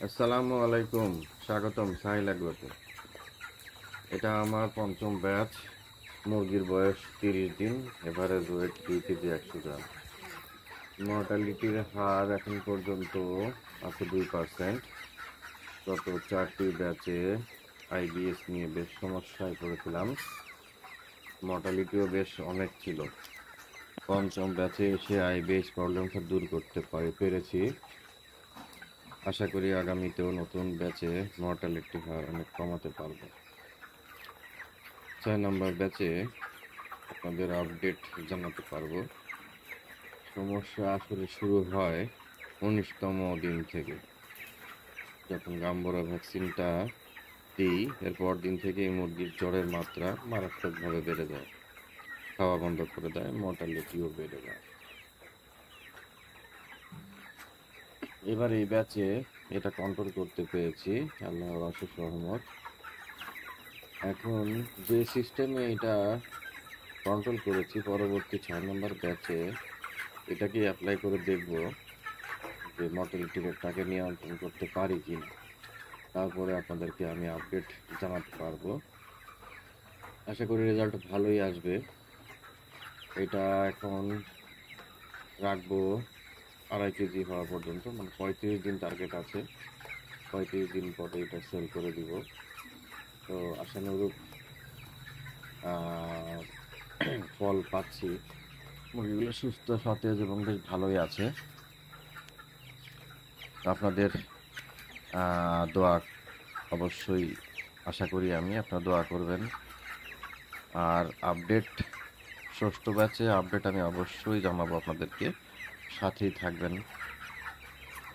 আসসালামু আলাইকুম, স্বাগতম সাহিল এগ্রোতে। এটা আমার পঞ্চম ব্যাচ। মুরগির বয়স 30 দিন, এভারেজ ওয়েট 2 কেজি 100 গ্রাম। মর্টালিটির হার এখন পর্যন্ত আছে 2%। গত 4টি ব্যাচে আইবিএস নিয়ে বেশ সমস্যায় পড়েছিলাম, মর্টালিটিও বেশ অনেক ছিল। পঞ্চম ব্যাচে এসে আইবিএস প্রবলেমটা দূর করতে পেরেছি। আশা করি আগামীতেও নতুন ব্যাচে মর্টালিটি হার অনেক কমাতে পারবো। 6 নম্বর ব্যাচে আপনাদের আপডেট জানাতে পারবো। সমস্যা আসলে শুরু হয় 19তম দিন থেকে, যখন গাম্বরা ভ্যাকসিনটা দিই। এরপর দিন থেকে মুরগির জ্বরের মাত্রা মারাত্মকভাবে বেড়ে যায়, খাওয়া বন্ধ করে দেয়, মর্টালিটিও বেড়ে যায়। এবার এই ব্যাচে এটা কন্ট্রোল করতে পেরেছি, আল্লাহর অশেষ রহমত। এখন যে সিস্টেমে এটা কন্ট্রোল করেছি, পরবর্তী 6 নম্বর ব্যাচে এটাকে অ্যাপ্লাই করে দেখব যে মর্টালিটি রেটটাকে নিয়ন্ত্রণ করতে পারি কিনা। তারপরে আপনাদেরকে আমি আপডেট জানাতে পারবো। আশা করি রেজাল্ট ভালোই আসবে। এটা এখন রাখবো 2.5 কেজি হওয়া পর্যন্ত, মানে 35 দিন টার্গেট আছে। 35 দিন পরে এটা সেল করে দিব। তো আশানুরূপ ফল পাচ্ছি। মুরগিগুলো সুস্থ, সতেজ এবং বেশ ভালোই আছে। আপনাদের দোয়া অবশ্যই আশা করি, আপনারা দোয়া করবেন। আর আপডেট, ষষ্ঠ ব্যাচে আপডেট আমি অবশ্যই জানাবো আপনাদেরকে, সাথেই থাকবেন।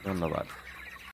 ধন্যবাদ।